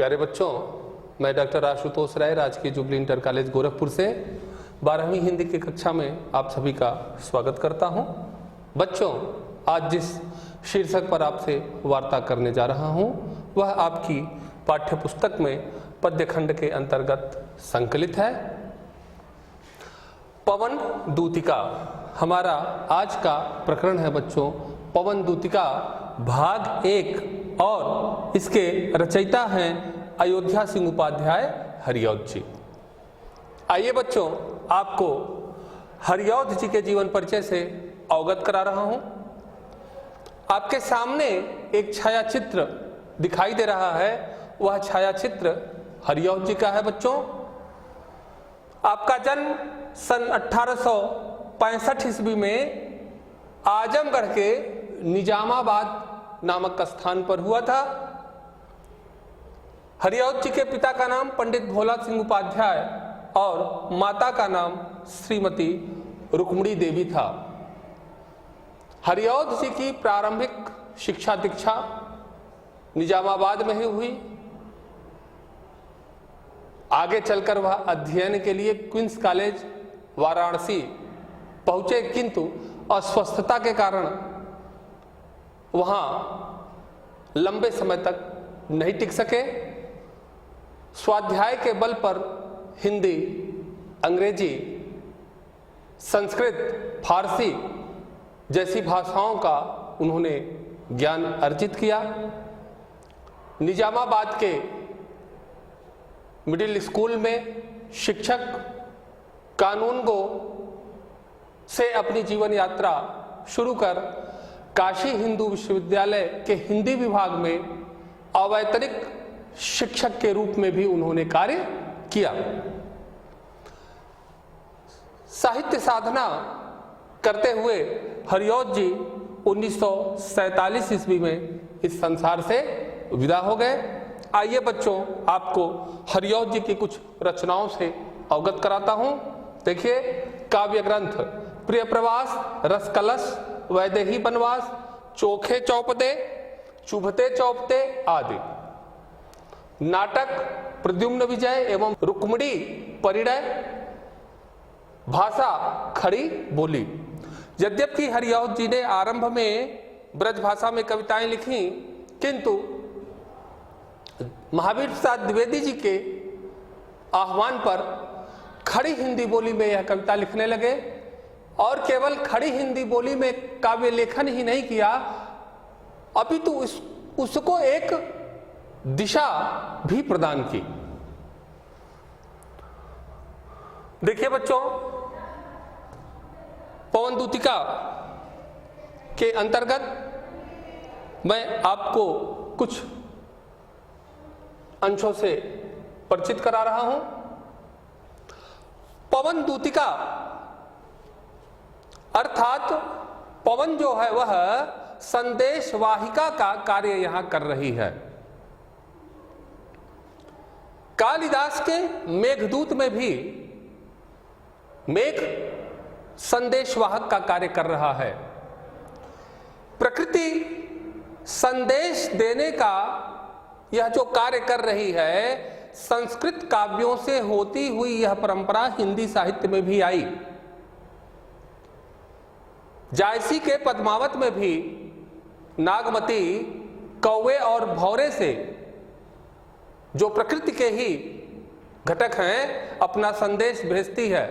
प्यारे बच्चों, मैं डॉक्टर आशुतोष राय, राजकीय जुबली इंटर कॉलेज गोरखपुर से 12वीं हिंदी की कक्षा में आप सभी का स्वागत करता हूं। बच्चों, आज जिस शीर्षक पर आपसे वार्ता करने जा रहा हूं वह आपकी पाठ्य पुस्तक में पद्य खंड के अंतर्गत संकलित है। पवन दूतिका हमारा आज का प्रकरण है बच्चों। पवन दूतिका भाग 1 और इसके रचयिता हैं अयोध्या सिंह उपाध्याय हरिऔध जी। आइए बच्चों, आपको हरिऔध जी के जीवन परिचय से अवगत करा रहा हूं। आपके सामने एक छायाचित्र दिखाई दे रहा है, वह छायाचित्र हरिऔध जी का है बच्चों। आपका जन्म सन 1865 ईस्वी में आजमगढ़ के निजामाबाद नामक स्थान पर हुआ था। हरिऔध जी के पिता का नाम पंडित भोला सिंह उपाध्याय और माता का नाम श्रीमती रुक्मणी देवी था। हरिऔध जी की प्रारंभिक शिक्षा दीक्षा निजामाबाद में ही हुई। आगे चलकर वह अध्ययन के लिए क्वींस कॉलेज वाराणसी पहुंचे, किंतु अस्वस्थता के कारण वहां लंबे समय तक नहीं टिक सके। स्वाध्याय के बल पर हिंदी, अंग्रेजी, संस्कृत, फारसी जैसी भाषाओं का उन्होंने ज्ञान अर्जित किया। निजामाबाद के मिडिल स्कूल में शिक्षक कानून गो से अपनी जीवन यात्रा शुरू कर काशी हिंदू विश्वविद्यालय के हिंदी विभाग में अवैतनिक शिक्षक के रूप में भी उन्होंने कार्य किया। साहित्य साधना करते हुए हरिऔध जी 1947 ईस्वी में इस संसार से विदा हो गए। आइए बच्चों, आपको हरिऔध जी की कुछ रचनाओं से अवगत कराता हूं। देखिए, काव्य ग्रंथ प्रिय प्रवास, रस कलश, वैदेही बनवास, चोखे चौपदे, चुभते चौपते आदि। नाटक प्रद्युम्न विजय एवं रुक्मणी परिणय, भाषा खड़ी बोली। यद्यपि हरिऔध जी ने आरंभ में ब्रज भाषा में कविताएं लिखी, किंतु महावीर प्रसाद द्विवेदी जी के आह्वान पर खड़ी हिंदी बोली में यह कविता लिखने लगे और केवल खड़ी हिंदी बोली में काव्य लेखन ही नहीं किया, अपितु उसको एक दिशा भी प्रदान की। देखिए बच्चों, पवन दूतिका के अंतर्गत मैं आपको कुछ अंशों से परिचित करा रहा हूं। पवन दूतिका अर्थात पवन जो है वह संदेश वाहिका का कार्य यहां कर रही है। कालिदास के मेघदूत में भी मेघ संदेशवाहक का कार्य कर रहा है। प्रकृति संदेश देने का यह जो कार्य कर रही है, संस्कृत काव्यों से होती हुई यह परंपरा हिंदी साहित्य में भी आई। जायसी के पद्मावत में भी नागमती कौवे और भौरे से, जो प्रकृति के ही घटक हैं, अपना संदेश भेजती है।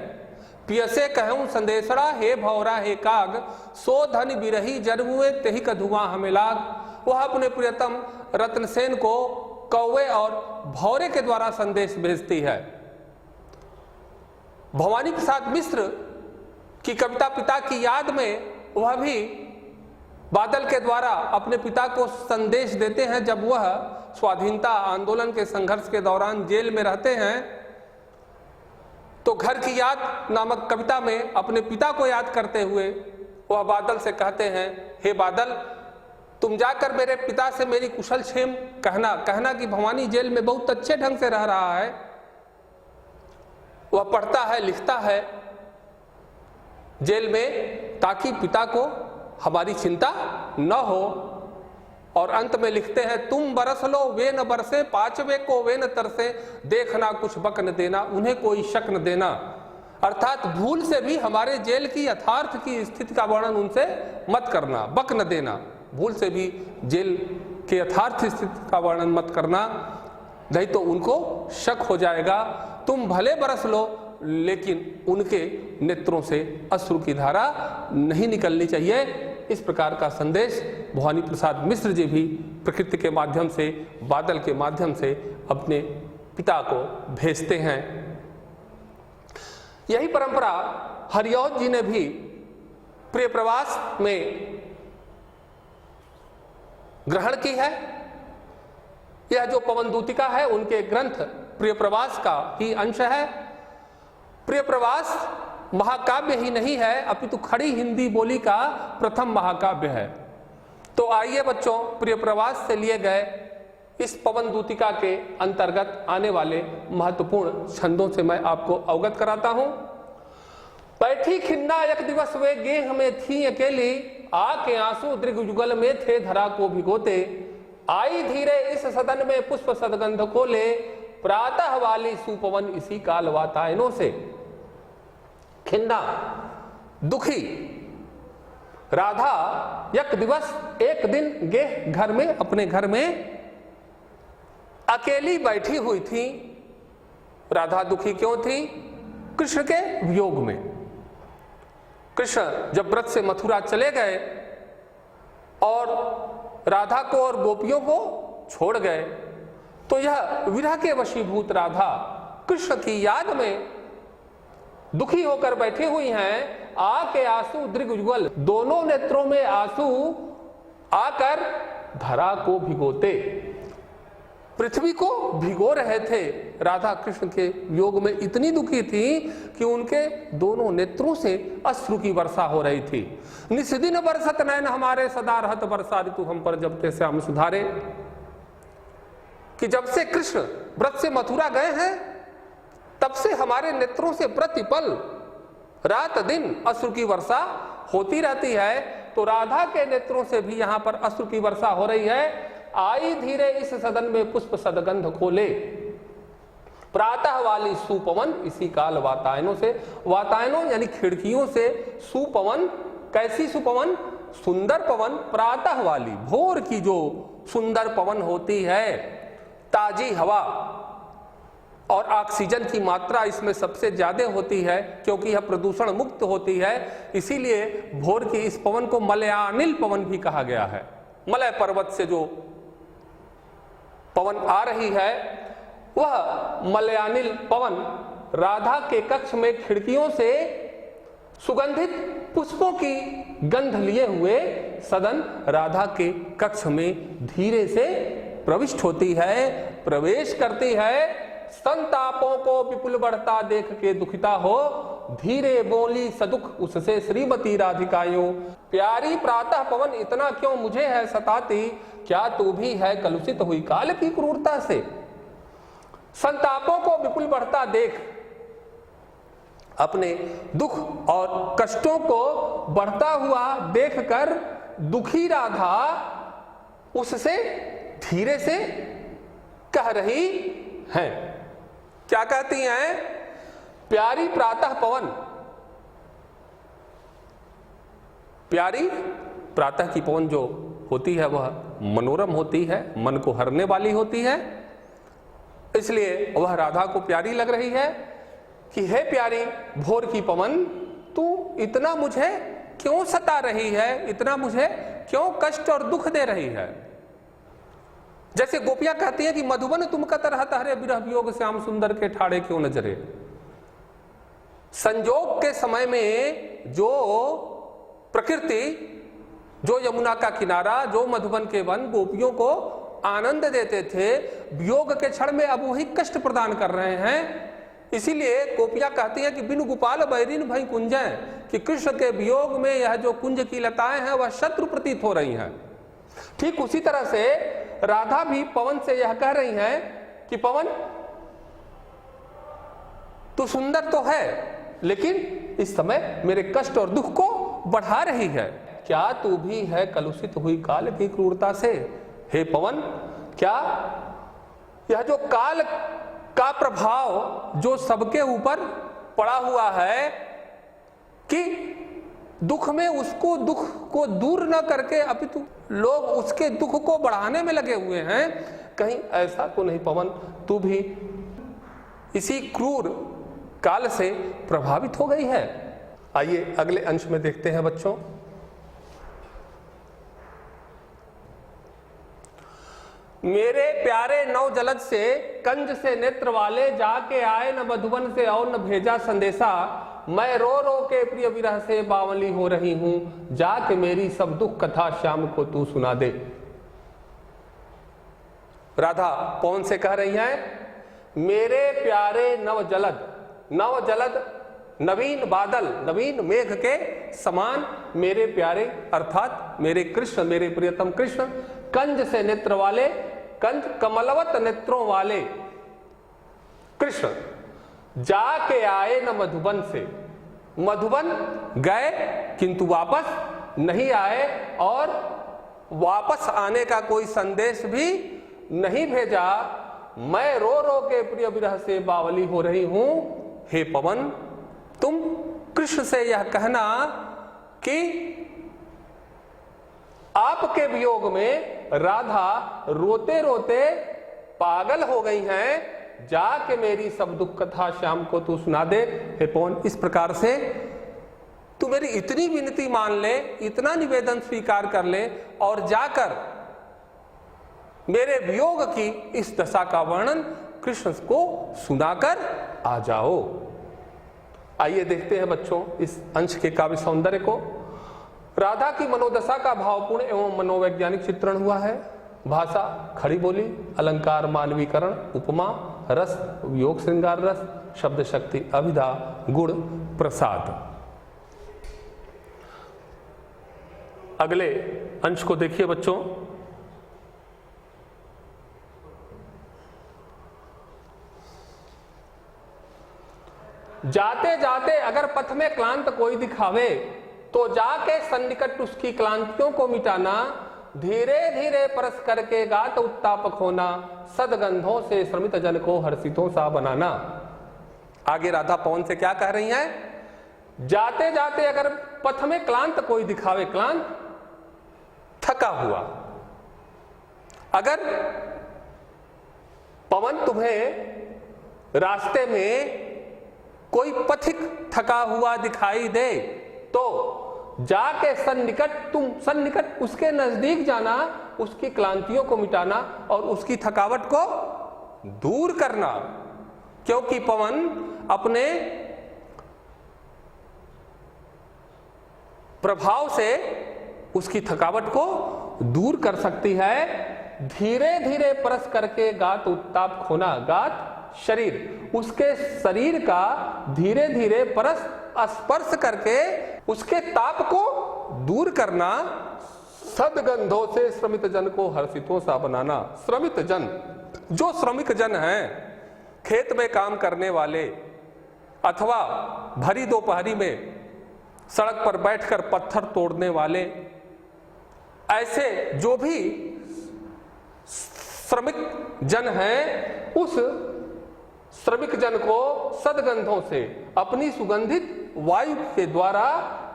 पियसे कहूं संदेशड़ा, हे भौरा हे काग, सो धन बिरही जन्मुए तेहि का धुआं हमें लाग। वह अपने प्रियतम रत्नसेन को कौवे और भौरे के द्वारा संदेश भेजती है। भवानी प्रसाद मिश्र की कविता पिता की याद में वह भी बादल के द्वारा अपने पिता को संदेश देते हैं। जब वह स्वाधीनता आंदोलन के संघर्ष के दौरान जेल में रहते हैं तो घर की याद नामक कविता में अपने पिता को याद करते हुए वह बादल से कहते हैं, हे बादल, तुम जाकर मेरे पिता से मेरी कुशल क्षेम कहना कि भवानी जेल में बहुत अच्छे ढंग से रह रहा है, वह पढ़ता है, लिखता है जेल में, ताकि पिता को हमारी चिंता न हो। और अंत में लिखते हैं तुम बरस लो वे न बरसे, पांचवे को वे न तरसे, देखना कुछ बक न देना, उन्हें कोई शक न देना। अर्थात भूल से भी हमारे जेल की यथार्थ की स्थिति का वर्णन उनसे मत करना, बक न देना, भूल से भी जेल के यथार्थ स्थिति का वर्णन मत करना, नहीं तो उनको शक हो जाएगा। तुम भले बरस लो लेकिन उनके नेत्रों से अश्रु की धारा नहीं निकलनी चाहिए। इस प्रकार का संदेश भवानी प्रसाद मिश्र जी भी प्रकृति के माध्यम से, बादल के माध्यम से अपने पिता को भेजते हैं। यही परंपरा हरिऔध जी ने भी प्रिय प्रवास में ग्रहण की है। यह जो पवन दूतिका है उनके ग्रंथ प्रिय प्रवास का ही अंश है। प्रिय प्रवास महाकाव्य ही नहीं है अपितु खड़ी हिंदी बोली का प्रथम महाकाव्य है। तो आइए बच्चों, प्रिय प्रवास से लिए गए इस पवन दूतिका के अंतर्गत आने वाले महत्वपूर्ण छंदों से मैं आपको अवगत कराता हूं। बैठी खिन्ना एक दिवस वे गेह में थी अकेली, आके आंसू दृगजुगल में थे धरा को भिगोते, आई धीरे इस सदन में पुष्प सदगंध को ले, प्रातः वाली सुपवन इसी काल वातायनों से। खिन्ना, दुखी राधा एक दिवस एक दिन गेह घर में, अपने घर में अकेली बैठी हुई थी। राधा दुखी क्यों थी? कृष्ण के वियोग में। कृष्ण जब व्रत से मथुरा चले गए और राधा को और गोपियों को छोड़ गए, तो यह विरह के वशीभूत राधा कृष्ण की याद में दुखी होकर बैठी हुई हैं। आके आंसू दृगजुगल, दोनों नेत्रों में आंसू आकर धरा को भिगोते, पृथ्वी को भिगो रहे थे। राधा कृष्ण के वियोग में इतनी दुखी थी कि उनके दोनों नेत्रों से अश्रु की वर्षा हो रही थी। निस्दिन बरसत नैन हमारे, सदा रहत वर्षा ऋतु हम पर जब ते श्याम सुधारे। कि जब से कृष्ण व्रत से मथुरा गए हैं तब से हमारे नेत्रों से प्रतिपल रात दिन अश्रु की वर्षा होती रहती है। तो राधा के नेत्रों से भी यहां पर अश्रु की वर्षा हो रही है। आई धीरे इस सदन में पुष्प सदगंध खोले, प्रातः वाली सुपवन इसी काल वातायनों से। वातायनों यानी खिड़कियों से, सुपवन, कैसी सुपवन? सुंदर पवन, प्रातः वाली, भोर की जो सुंदर पवन होती है, ताजी हवा और ऑक्सीजन की मात्रा इसमें सबसे ज्यादा होती है क्योंकि यह प्रदूषण मुक्त होती है। इसीलिए भोर की इस पवन को मलयानिल पवन भी कहा गया है। मलय पर्वत से जो पवन आ रही है वह मलयानिल पवन राधा के कक्ष में खिड़कियों से सुगंधित पुष्पों की गंध लिए हुए सदन राधा के कक्ष में धीरे से प्रविष्ट होती है, प्रवेश करती है। संतापों को विपुल बढ़ता देख के दुखिता हो, धीरे बोली सदुख उससे श्रीमती राधिकायो। प्यारी प्रातः पवन इतना क्यों मुझे है सताती, क्या तू भी है कलुषित हुई काल की क्रूरता से। संतापों को विपुल बढ़ता देख, अपने दुख और कष्टों को बढ़ता हुआ देखकर दुखी राधा उससे धीरे से कह रही हैं। क्या कहती हैं? प्यारी प्रातः पवन, प्यारी प्रातः की पवन जो होती है वह मनोरम होती है, मन को हरने वाली होती है, इसलिए वह राधा को प्यारी लग रही है कि हे प्यारी भोर की पवन, तू इतना मुझे क्यों सता रही है, इतना मुझे क्यों कष्ट और दुख दे रही है। जैसे गोपियां कहती हैं कि मधुबन तुम का तरह तहरे विरह वियोग श्याम सुंदर के ठाड़े क्यों नजरे। संजोग के समय में जो प्रकृति, जो यमुना का किनारा, जो मधुबन के वन गोपियों को आनंद देते थे, वियोग के क्षण में अब वही कष्ट प्रदान कर रहे हैं। इसीलिए गोपियां कहती हैं कि बिनु गोपाल बैरिन भई कुंजय, कि कृष्ण के वियोग में यह जो कुंज की लताएं हैं वह शत्रु प्रतीत हो रही हैं। ठीक उसी तरह से राधा भी पवन से यह कह रही हैं कि पवन तू सुंदर तो है लेकिन इस समय मेरे कष्ट और दुख को बढ़ा रही है। क्या तू भी है कलुषित हुई काल की क्रूरता से। हे पवन, क्या यह जो काल का प्रभाव जो सबके ऊपर पड़ा हुआ है कि दुख में उसको दुख को दूर न करके अपितु लोग उसके दुख को बढ़ाने में लगे हुए हैं, कहीं ऐसा तो नहीं पवन तू भी इसी क्रूर काल से प्रभावित हो गई है? आइए अगले अंश में देखते हैं बच्चों। मेरे प्यारे नव जलद से कंज से नेत्र वाले, जाके आए न मधुबन से और न भेजा संदेशा, मैं रो रो के प्रिय विरह से बावली हो रही हूं, जाके मेरी सब दुख कथा श्याम को तू सुना दे। राधा पवन से कह रही है, मेरे प्यारे नव जलद, नव जलद नवीन बादल, नवीन मेघ के समान मेरे प्यारे अर्थात मेरे कृष्ण, मेरे प्रियतम कृष्ण, कंज से नेत्र वाले, कंज कमलवत नेत्रों वाले कृष्ण, जाके आए न मधुबन से, मधुबन गए किंतु वापस नहीं आए और वापस आने का कोई संदेश भी नहीं भेजा। मैं रो रो के प्रिय विरह से बावली हो रही हूं। हे पवन, तुम कृष्ण से यह कहना कि आपके वियोग में राधा रोते रोते पागल हो गई हैं, जाके मेरी सब दुख कथा श्याम को तू सुना दे। हे पवन, इस प्रकार से तू मेरी इतनी विनती मान ले, इतना निवेदन स्वीकार कर ले और जाकर मेरे वियोग की इस दशा का वर्णन कृष्ण को सुनाकर आ जाओ। आइए देखते हैं बच्चों इस अंश के काव्य सौंदर्य को। राधा की मनोदशा का भावपूर्ण एवं मनोवैज्ञानिक चित्रण हुआ है। भाषा खड़ी बोली, अलंकार मानवीकरण, उपमा रस, योग श्रृंगार रस, शब्द शक्ति अभिधा, गुण प्रसाद। अगले अंश को देखिए बच्चों। जाते जाते अगर पथ में क्लांत कोई दिखावे, तो जाके सन्निकट उसकी क्लांतियों को मिटाना, धीरे धीरे परस करके गात उत्तापक होना, सदगंधों से श्रमित जन को हर्षितों सा बनाना। आगे राधा पवन से क्या कह रही हैं? जाते जाते अगर पथ में क्लांत कोई दिखावे, क्लांत थका हुआ, अगर पवन तुम्हें रास्ते में कोई पथिक थका हुआ दिखाई दे, तो जाके सन्निकट, तुम सन्निकट उसके नजदीक जाना, उसकी क्लांतियों को मिटाना और उसकी थकावट को दूर करना, क्योंकि पवन अपने प्रभाव से उसकी थकावट को दूर कर सकती है। धीरे धीरे परस करके गात उत्ताप खोना, गात शरीर, उसके शरीर का धीरे धीरे परस स्पर्श करके उसके ताप को दूर करना, सदगंधों से श्रमित जन को हर्षितों सा बनाना। श्रमित जन, जो श्रमिक जन हैं, खेत में काम करने वाले अथवा भरी दोपहरी में सड़क पर बैठकर पत्थर तोड़ने वाले, ऐसे जो भी श्रमिक जन हैं, उस श्रमिक जन को सदगंधों से, अपनी सुगंधित वायु के द्वारा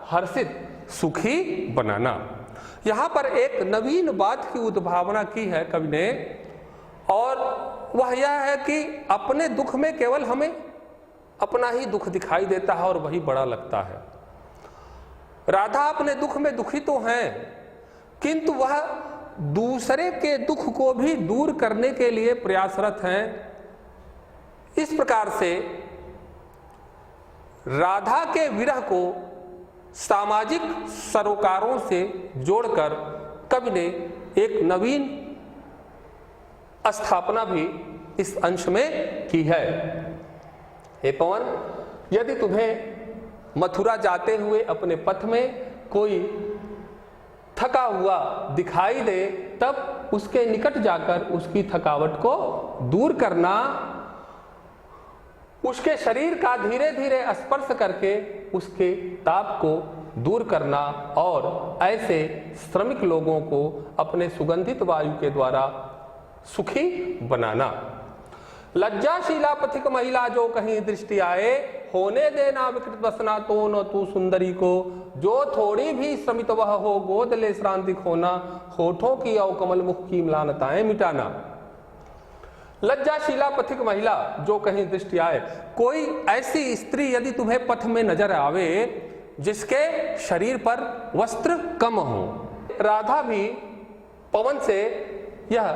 हर्षित, सुखी बनाना। यहां पर एक नवीन बात की उद्भावना की है कवि ने, और वह यह है कि अपने दुख में केवल हमें अपना ही दुख दिखाई देता है और वही बड़ा लगता है। राधा अपने दुख में दुखी तो हैं, किंतु वह दूसरे के दुख को भी दूर करने के लिए प्रयासरत हैं। इस प्रकार से राधा के विरह को सामाजिक सरोकारों से जोड़कर कवि ने एक नवीन स्थापना भी इस अंश में की है। हे पवन, यदि तुम्हें मथुरा जाते हुए अपने पथ में कोई थका हुआ दिखाई दे, तब उसके निकट जाकर उसकी थकावट को दूर करना, उसके शरीर का धीरे धीरे स्पर्श करके उसके ताप को दूर करना और ऐसे श्रमिक लोगों को अपने सुगंधित वायु के द्वारा सुखी बनाना। लज्जाशीला पथिक महिला जो कहीं दृष्टि आए, होने देना विकृत बसना तो न तू सुंदरी को, जो थोड़ी भी श्रमित वह हो गोद ले श्रांति खोना, होठों की और कमल मुख की म्लानताएं मिटाना। लज्जाशीला पथिक महिला जो कहीं दृष्टि आए, कोई ऐसी स्त्री यदि तुम्हें पथ में नजर आवे जिसके शरीर पर वस्त्र कम हो। राधा भी पवन से यह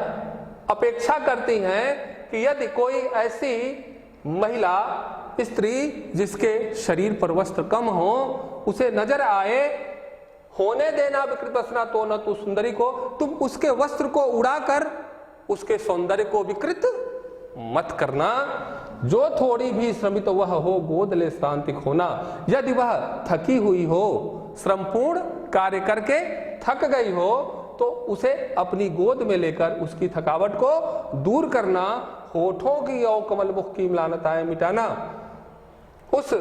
अपेक्षा करती हैं कि यदि कोई ऐसी महिला स्त्री जिसके शरीर पर वस्त्र कम हो उसे नजर आए, होने देना विकृत बसना तो न तू सुंदरी को, तुम उसके वस्त्र को उड़ाकर उसके सौंदर्य को विकृत मत करना। जो थोड़ी भी श्रमित वह हो गोद ले श्रांति खोना, यदि वह थकी हुई हो, श्रमपूर्ण कार्य करके थक गई हो तो उसे अपनी गोद में लेकर उसकी थकावट को दूर करना, होठों की और कमल मुख की म्लानताएं मिटाना। उस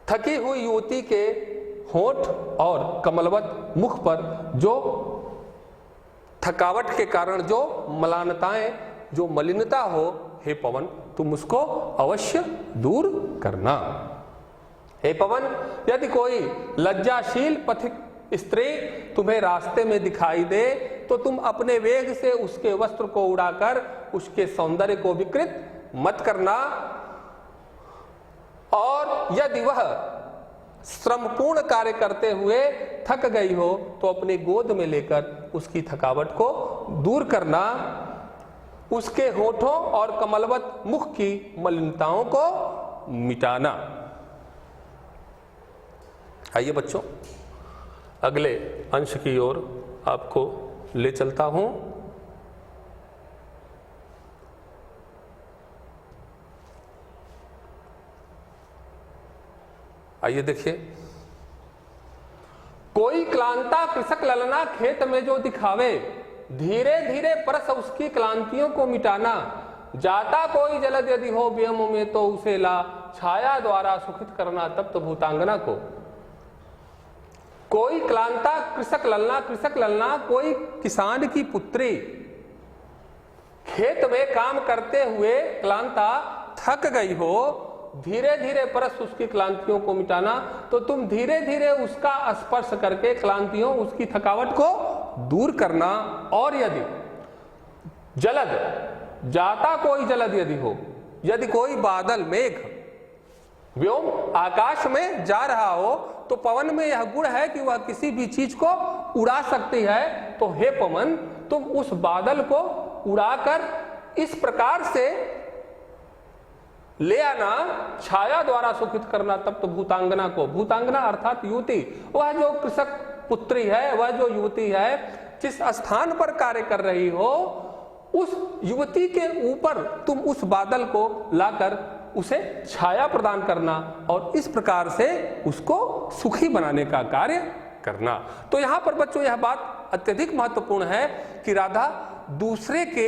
थकी हुई युवती के होठ और कमलवत मुख पर जो थकावट के कारण जो म्लानताएं, जो मलिनता हो, हे पवन तुम उसको अवश्य दूर करना। हे पवन, यदि कोई लज्जाशील पथिक स्त्री तुम्हें रास्ते में दिखाई दे तो तुम अपने वेग से उसके वस्त्र को उड़ाकर उसके सौंदर्य को विकृत मत करना। और यदि वह श्रमपूर्ण कार्य करते हुए थक गई हो तो अपनी गोद में लेकर उसकी थकावट को दूर करना, उसके होठों और कमलवत मुख की मलिनताओं को मिटाना। आइए बच्चों, अगले अंश की ओर आपको ले चलता हूं। आइए देखिए, कोई क्लांता कृषक ललना खेत में जो दिखावे, धीरे धीरे परस उसकी क्लांतियों को मिटाना। जाता कोई जलद यदि हो व्यम में तो उसे ला, छाया द्वारा सुखित करना तप्त भूतांगना को। कोई क्लांता कृषक ललना कोई किसान की पुत्री खेत में काम करते हुए क्लांता थक गई हो, धीरे धीरे परस उसकी क्लांतियों को मिटाना। तो तुम धीरे धीरे उसका स्पर्श करके क्लांतियों, उसकी थकावट को दूर करना। और यदि जलद, जाता कोई जलद यदि हो, यदि कोई बादल मेघ व्योम आकाश में जा रहा हो तो पवन में यह गुण है कि वह किसी भी चीज को उड़ा सकती है। तो हे पवन, तुम उस बादल को उड़ाकर इस प्रकार से ले आना, छाया द्वारा सुखित करना तप्त भूतांगना को। भूतांगना अर्थात युवती, वह जो कृषक पुत्री है, वह जो युवती है, जिस स्थान पर कार्य कर रही हो उस युवती के ऊपर तुम उस बादल को लाकर उसे छाया प्रदान करना और इस प्रकार से उसको सुखी बनाने का कार्य करना। तो यहां पर बच्चों यह बात अत्यधिक महत्वपूर्ण है कि राधा दूसरे के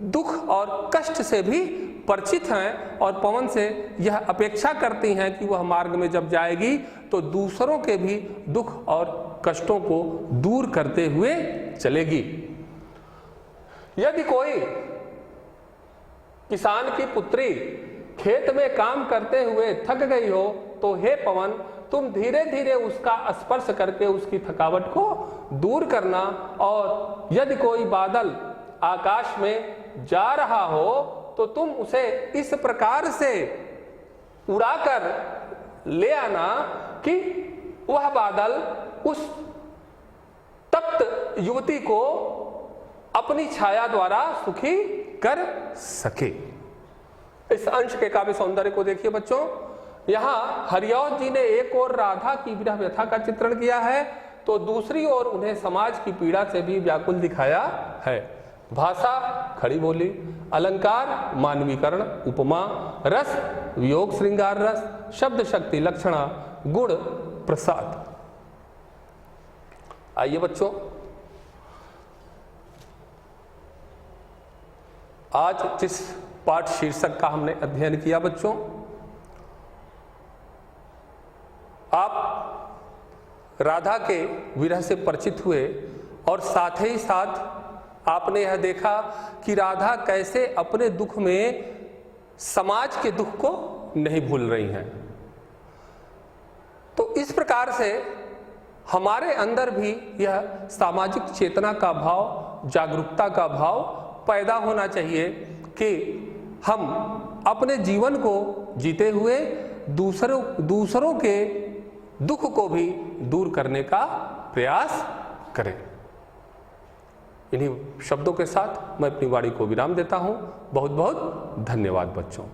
दुख और कष्ट से भी परिचित हैं और पवन से यह अपेक्षा करती हैं कि वह मार्ग में जब जाएगी तो दूसरों के भी दुख और कष्टों को दूर करते हुए चलेगी। यदि कोई किसान की पुत्री खेत में काम करते हुए थक गई हो तो हे पवन, तुम धीरे धीरे उसका स्पर्श करके उसकी थकावट को दूर करना। और यदि कोई बादल आकाश में जा रहा हो तो तुम उसे इस प्रकार से उड़ाकर ले आना कि वह बादल उस तप्त युवती को अपनी छाया द्वारा सुखी कर सके। इस अंश के काव्य सौंदर्य को देखिए बच्चों, यहां हरिऔध जी ने एक ओर राधा की विरह व्यथा का चित्रण किया है तो दूसरी ओर उन्हें समाज की पीड़ा से भी व्याकुल दिखाया है। भाषा खड़ी बोली, अलंकार मानवीकरण, उपमा रस, वियोग श्रृंगार रस, शब्द शक्ति लक्षणा, गुण प्रसाद। आइए बच्चों, आज जिस पाठ शीर्षक का हमने अध्ययन किया बच्चों, आप राधा के विरह से परिचित हुए और साथ ही साथ आपने यह देखा कि राधा कैसे अपने दुख में समाज के दुख को नहीं भूल रही हैं। तो इस प्रकार से हमारे अंदर भी यह सामाजिक चेतना का भाव, जागरूकता का भाव पैदा होना चाहिए कि हम अपने जीवन को जीते हुए दूसरों के दुख को भी दूर करने का प्रयास करें। इन्हीं शब्दों के साथ मैं अपनी वाणी को विराम देता हूं। बहुत बहुत धन्यवाद बच्चों।